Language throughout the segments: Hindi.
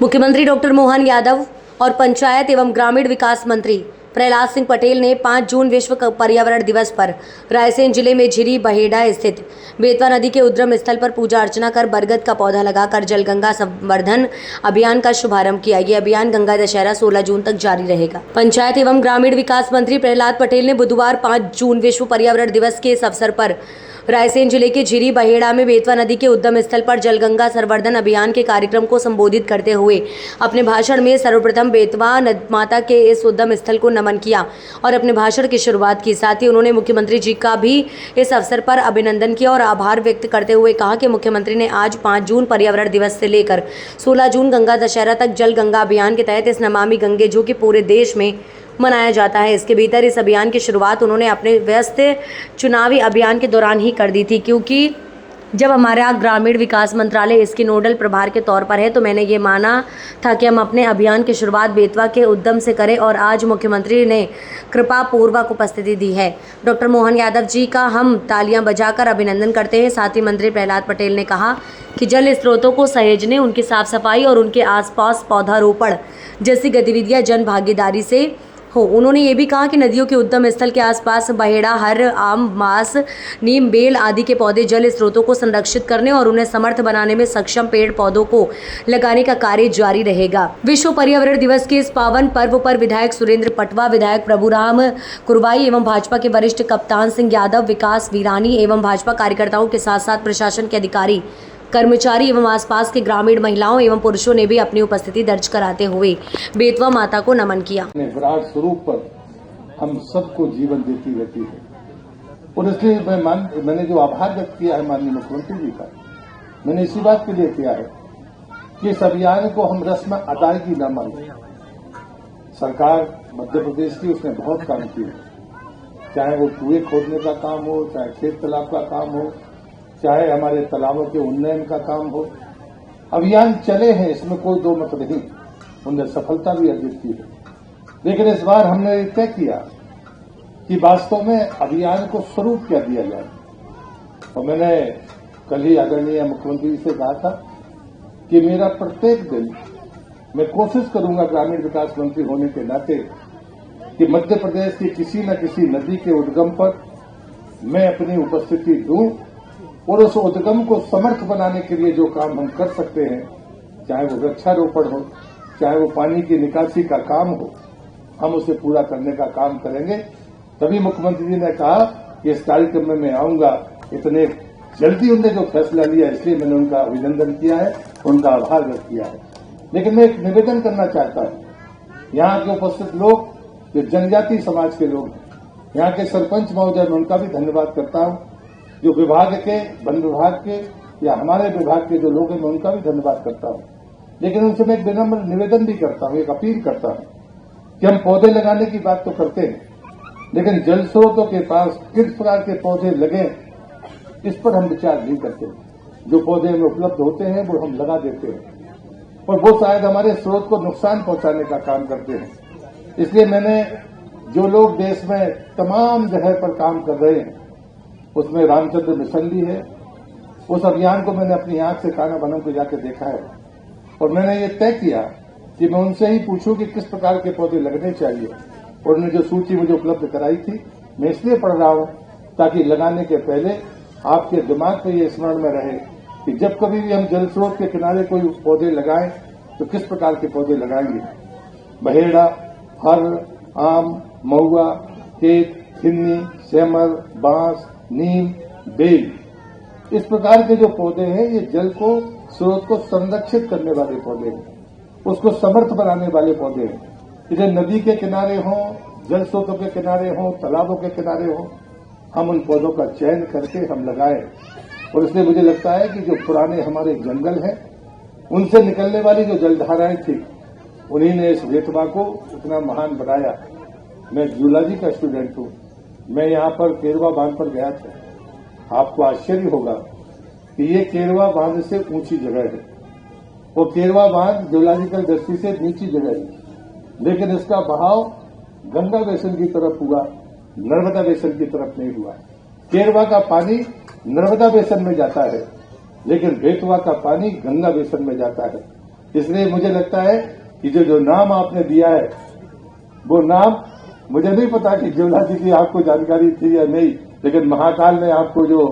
मुख्यमंत्री डॉक्टर मोहन यादव और पंचायत एवं ग्रामीण विकास मंत्री प्रहलाद सिंह पटेल ने 5 जून विश्व पर्यावरण दिवस पर रायसेन जिले में झिरी बहेड़ा स्थित बेतवा नदी के उद्गम स्थल पर पूजा अर्चना कर बरगद का पौधा लगाकर जलगंगा संवर्धन अभियान का शुभारंभ किया। ये अभियान गंगा दशहरा 16 जून तक जारी रहेगा। पंचायत एवं ग्रामीण विकास मंत्री प्रहलाद पटेल ने बुधवार 5 जून विश्व पर्यावरण दिवस के इस अवसर पर रायसेन जिले के झिरी बहेड़ा में बेतवा नदी के उद्गम स्थल पर जलगंगा संवर्धन अभियान के कार्यक्रम को संबोधित करते हुए अपने भाषण में सर्वप्रथम बेतवा माता के इस उद्गम स्थल को नमन किया और अपने भाषण की शुरुआत की। साथ ही उन्होंने मुख्यमंत्री जी का भी इस अवसर पर अभिनंदन किया और आभार व्यक्त करते हुए कहा कि मुख्यमंत्री ने आज 5 जून पर्यावरण दिवस से लेकर 16 जून गंगा दशहरा तक जल गंगा अभियान के तहत इस नमामि गंगे जो कि पूरे देश में मनाया जाता है, इसके भीतर इस अभियान की शुरुआत उन्होंने अपने व्यस्त चुनावी अभियान के दौरान ही कर दी थी, क्योंकि जब हमारा ग्रामीण विकास मंत्रालय इसके नोडल प्रभार के तौर पर है तो मैंने ये माना था कि हम अपने अभियान की शुरुआत बेतवा के उद्यम से करें और आज मुख्यमंत्री ने कृपा पूर्वक उपस्थिति दी है। डॉक्टर मोहन यादव जी का हम तालियां बजाकर अभिनंदन करते हैं। साथ ही मंत्री प्रहलाद पटेल ने कहा कि जल स्रोतों को सहेजने, उनकी साफ सफाई और उनके आसपास पौधारोपण जैसी गतिविधियां जन भागीदारी से हो। उन्होंने ये भी कहा कि नदियों के उद्गम स्थल के आसपास बहेड़ा, हर, आम, बांस, नीम, बेल आदि के पौधे जल स्रोतों को संरक्षित करने और उन्हें समर्थ बनाने में सक्षम पेड़ पौधों को लगाने का कार्य जारी रहेगा। विश्व पर्यावरण दिवस के इस पावन पर्व पर विधायक सुरेंद्र पटवा, विधायक प्रभुराम कुरवाई एवं भाजपा के वरिष्ठ कप्तान सिंह यादव, विकास वीरानी एवं भाजपा कार्यकर्ताओं के साथ साथ प्रशासन के अधिकारी, कर्मचारी एवं आसपास के ग्रामीण महिलाओं एवं पुरुषों ने भी अपनी उपस्थिति दर्ज कराते हुए बेतवा माता को नमन किया। विराट स्वरूप पर हम सबको जीवन देती रहती है और इसलिए मैंने जो आभार व्यक्त किया है माननीय मुख्यमंत्री जी का, मैंने इसी बात के लिए किया है कि इस अभियान को हम रस्म अदायगी न माने। सरकार मध्य प्रदेश की उसने बहुत काम किया, चाहे वो कुएं खोदने का काम हो, चाहे खेत तालाब का काम हो, चाहे हमारे तालाबों के उन्नयन का काम हो। अभियान चले हैं, इसमें कोई दो मत नहीं, उनने सफलता भी अर्जित की है। लेकिन इस बार हमने तय किया कि वास्तव में अभियान को स्वरूप क्या दिया जाए। और मैंने कल ही आदरणीय मुख्यमंत्री जी से कहा था कि मेरा प्रत्येक दिन मैं कोशिश करूंगा ग्रामीण विकास मंत्री होने के नाते कि मध्य प्रदेश की किसी न किसी नदी के उद्गम पर मैं अपनी उपस्थिति दूं और उस उद्गम को समर्थ बनाने के लिए जो काम हम कर सकते हैं, चाहे वो वृक्षारोपण हो, चाहे वो पानी की निकासी का काम हो, हम उसे पूरा करने का काम करेंगे। तभी मुख्यमंत्री जी ने कहा कि इस कार्यक्रम में मैं आऊंगा। इतने जल्दी उनने जो फैसला लिया, इसलिए मैंने उनका अभिनंदन किया है, उनका आभार व्यक्त किया है। लेकिन मैं एक निवेदन करना चाहता हूं, यहाँ के उपस्थित लोग जो जनजाति समाज के लोग हैं, यहाँ के सरपंच महोदय, मैं उनका भी धन्यवाद करता हूं। जो विभाग के, वन विभाग के या हमारे विभाग के जो लोग हैं, मैं उनका भी धन्यवाद करता हूं। लेकिन उनसे मैं एक विनम्र निवेदन भी करता हूं, एक अपील करता हूं कि हम पौधे लगाने की बात तो करते हैं, लेकिन जल स्रोतों के पास किस प्रकार के पौधे लगे इस पर हम विचार नहीं करते। जो पौधे हमें उपलब्ध होते हैं वो हम लगा देते हैं और वो शायद हमारे स्रोत को नुकसान पहुंचाने का काम करते हैं। इसलिए मैंने जो लोग देश में तमाम जगह पर काम कर रहे हैं, उसमें रामचंद्र मिशन भी है। उस अभियान को मैंने अपनी आंख से काना बनम को जाकर देखा है और मैंने ये तय किया कि मैं उनसे ही पूछूं कि किस प्रकार के पौधे लगने चाहिए। और उन्होंने जो सूची मुझे उपलब्ध कराई थी, मैं इसलिए पढ़ रहा हूं ताकि लगाने के पहले आपके दिमाग में ये स्मरण में रहे कि जब कभी भी हम जल स्रोत के किनारे कोई पौधे लगाएं तो किस प्रकार के पौधे लगाएंगे। बहेड़ा, हर, आम, महुआ, केत, खिन्नी, सेमर, बांस, नीम, बेल, इस प्रकार के जो पौधे हैं ये जल को, स्रोत को संरक्षित करने वाले पौधे हैं, उसको समर्थ बनाने वाले पौधे हैं। इधर नदी के किनारे हों, जल स्रोतों के किनारे हों, तालाबों के किनारे हों, हम उन पौधों का चयन करके हम लगाएं। और इसलिए मुझे लगता है कि जो पुराने हमारे जंगल हैं, उनसे निकलने वाली जो जलधाराएं थी, उन्हीं ने इस बेतवा को इतना महान बनाया। मैं जूलॉजी का स्टूडेंट हूं, मैं यहाँ पर केरवा बांध पर गया था। आपको आश्चर्य होगा कि ये केरवा बांध से ऊंची जगह है, वो केरवा बांध जियोलॉजिकल दृष्टि से नीची जगह है, लेकिन इसका बहाव गंगा बेसिन की तरफ हुआ, नर्मदा बेसिन की तरफ नहीं हुआ। केरवा का पानी नर्मदा बेसिन में जाता है, लेकिन बेतवा का पानी गंगा बेसिन में जाता है। इसलिए मुझे लगता है कि जो नाम आपने दिया है वो नाम, मुझे नहीं पता कि ज्वाला जी की आपको जानकारी थी या नहीं, लेकिन महाकाल ने आपको जो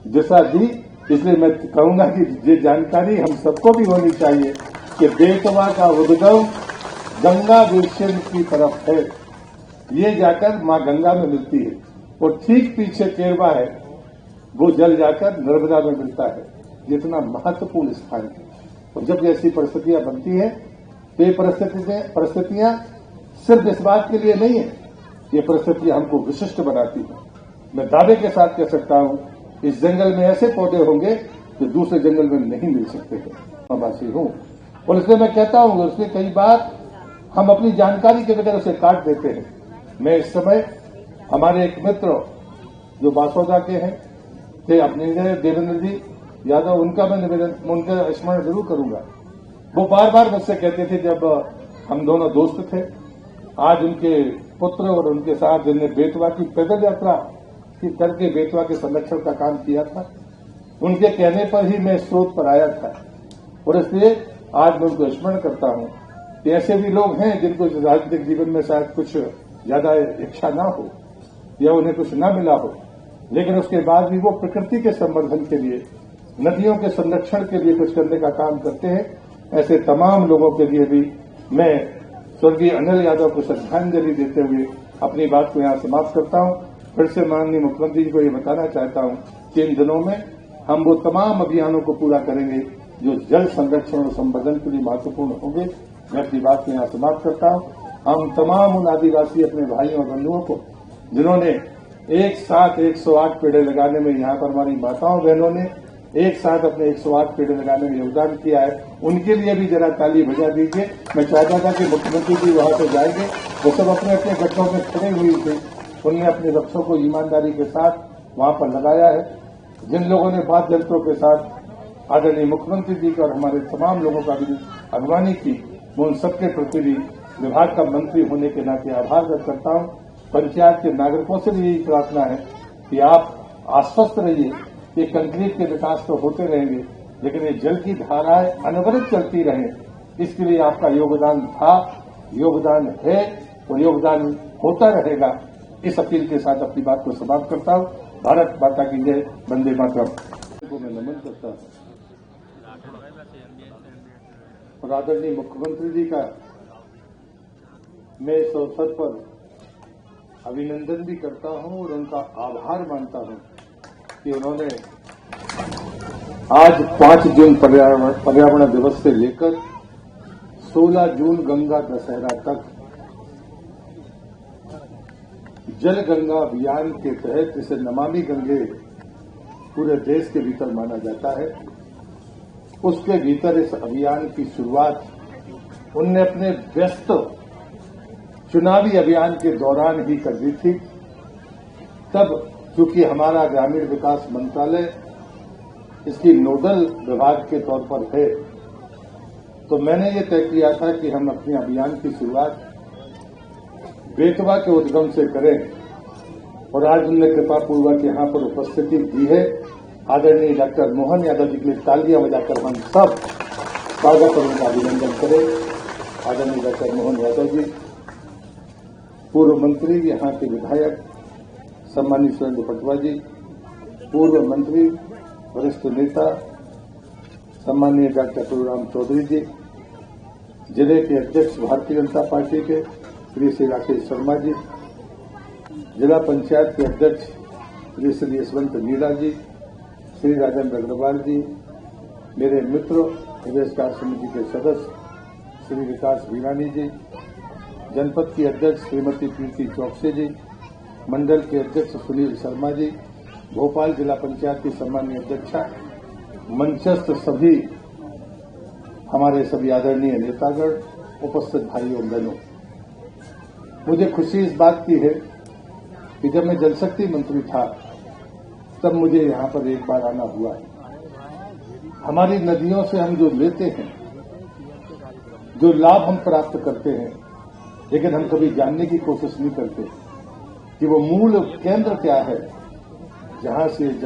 दिशा दी, इसलिए मैं कहूंगा कि ये जानकारी हम सबको भी होनी चाहिए कि बेतवा का उद्गम गंगा विषन की तरफ है, ये जाकर मां गंगा में मिलती है और ठीक पीछे केरवा है, वो जल जाकर नर्मदा में मिलता है। ये इतना महत्वपूर्ण स्थान है। और जब ऐसी परिस्थितियां बनती है तो ये परिस्थितियां सिर्फ इस बात के लिए नहीं है, ये परिस्थितियां हमको विशिष्ट बनाती हैं। मैं दावे के साथ कह सकता हूं, इस जंगल में ऐसे पौधे होंगे जो दूसरे जंगल में नहीं मिल सकते हैं। आवासी हूं और इसलिए मैं कहता हूं, उसमें कई बार हम अपनी जानकारी के बगैर उसे काट देते हैं। मैं इस समय हमारे एक मित्र जो बासौदा के हैं थे, अपने देवेंद्र जी यादव, उनका मैं निवेदन, उनका स्मरण जरूर करूंगा। वो बार बार मुझसे कहते थे, जब हम दोनों दोस्त थे, आज उनके पुत्र और उनके साथ जिनने बेतवा की पैदल यात्रा करके बेतवा के संरक्षण का काम किया था, उनके कहने पर ही मैं स्रोत पर आया था। और इसलिए आज मैं उनको स्मरण करता हूं कि ऐसे भी लोग हैं जिनको राजनीतिक जीवन में शायद कुछ ज्यादा इच्छा ना हो या उन्हें कुछ ना मिला हो, लेकिन उसके बाद भी वो प्रकृति के संवर्धन के लिए, नदियों के संरक्षण के लिए कुछ करने का काम करते हैं। ऐसे तमाम लोगों के लिए भी मैं स्वर्गीय अनिल यादव को श्रद्धांजलि देते हुए अपनी बात को यहां समाप्त करता हूं। फिर से माननीय मुख्यमंत्री जी को ये बताना चाहता हूं कि इन दिनों में हम वो तमाम अभियानों को पूरा करेंगे जो जल संरक्षण और संवर्धन के लिए महत्वपूर्ण होंगे। मैं अपनी बात को यहां समाप्त करता हूं। हम तमाम उन आदिवासी अपने भाइयों और बंधुओं को जिन्होंने एक साथ 108 पेड़ लगाने में, यहाँ पर हमारी माताओं बहनों ने एक साथ अपने 108 पेड़ लगाने में योगदान किया है, उनके लिए भी जरा ताली बजा दीजिए। मैं चाहता था कि मुख्यमंत्री जी वहां से जाएंगे, वो सब अपने अपने गड्ढों में खड़े हुए थे, उनने अपने वृक्षों को ईमानदारी के साथ वहां पर लगाया है। जिन लोगों ने वाद्य यंत्रों के साथ आदरणीय मुख्यमंत्री जी का और हमारे तमाम लोगों का भी अगवानी की, मैं उन सबके प्रति भी विभाग का मंत्री होने के नाते आभार व्यक्त करता हूं। पंचायत के नागरिकों से भी यही प्रार्थना है कि आप आश्वस्त रहिए कि कंक्रीट के विकास तो होते रहेंगे, लेकिन ये जल की धाराएं अनवरत चलती रहें, इसके लिए आपका योगदान था, योगदान है और योगदान होता रहेगा। इस अपील के साथ अपनी बात को समाप्त करता हूं। भारत माता की जय, वंदे मातरम को मैं नमन करता हूं और आदरणीय मुख्यमंत्री जी का मैं इस अवसर पर अभिनंदन भी करता हूं और उनका आभार मानता हूं कि उन्होंने आज 5 जून पर्यावरण दिवस से लेकर 16 जून गंगा दशहरा तक जल गंगा अभियान के तहत, जिसे नमामि गंगे पूरे देश के भीतर माना जाता है, उसके भीतर इस अभियान की शुरुआत उनने अपने व्यस्त चुनावी अभियान के दौरान ही कर दी थी। तब चूंकि हमारा ग्रामीण विकास मंत्रालय इसकी नोडल विभाग के तौर पर है, तो मैंने ये तय किया था कि हम अपने अभियान की शुरुआत बेतवा के उद्गम से करें और आज उन्होंने कृपापूर्वक यहां पर उपस्थिति दी है। आदरणीय डॉक्टर मोहन यादव जी के लिए तालियां बजाकर हम सब स्वागत और उनका अभिनंदन करें। आदरणीय डॉक्टर मोहन यादव जी पूर्व मंत्री, यहाँ के विधायक सम्मानित सुरेंद्र पटवा जी, पूर्व मंत्री, वरिष्ठ नेता सम्मानीय डॉक्टर प्रभुराम चौधरी जी, जिले के अध्यक्ष भारतीय जनता पार्टी के श्री राकेश शर्मा जी, जिला पंचायत के अध्यक्ष श्री यशवंत मीणा जी, श्री राजेंद्र अग्रवाल जी, मेरे मित्र प्रदेश कार्य समिति के सदस्य श्री विकास वीरानी जी, जनपद की अध्यक्ष श्रीमती कीर्ति चौकसे जी, मंडल के अध्यक्ष सुनील शर्मा जी, भोपाल जिला पंचायत की सम्मानीय अध्यक्षा, मंचस्थ सभी हमारे सभी आदरणीय नेतागण, उपस्थित भाइयों बहनों, मुझे खुशी इस बात की है कि जब मैं जल शक्ति मंत्री था तब मुझे यहाँ पर एक बार आना हुआ। हमारी नदियों से हम जो लेते हैं, जो लाभ हम प्राप्त करते हैं, लेकिन हम कभी जानने की कोशिश नहीं करते कि वो मूल केंद्र क्या है जहां से जल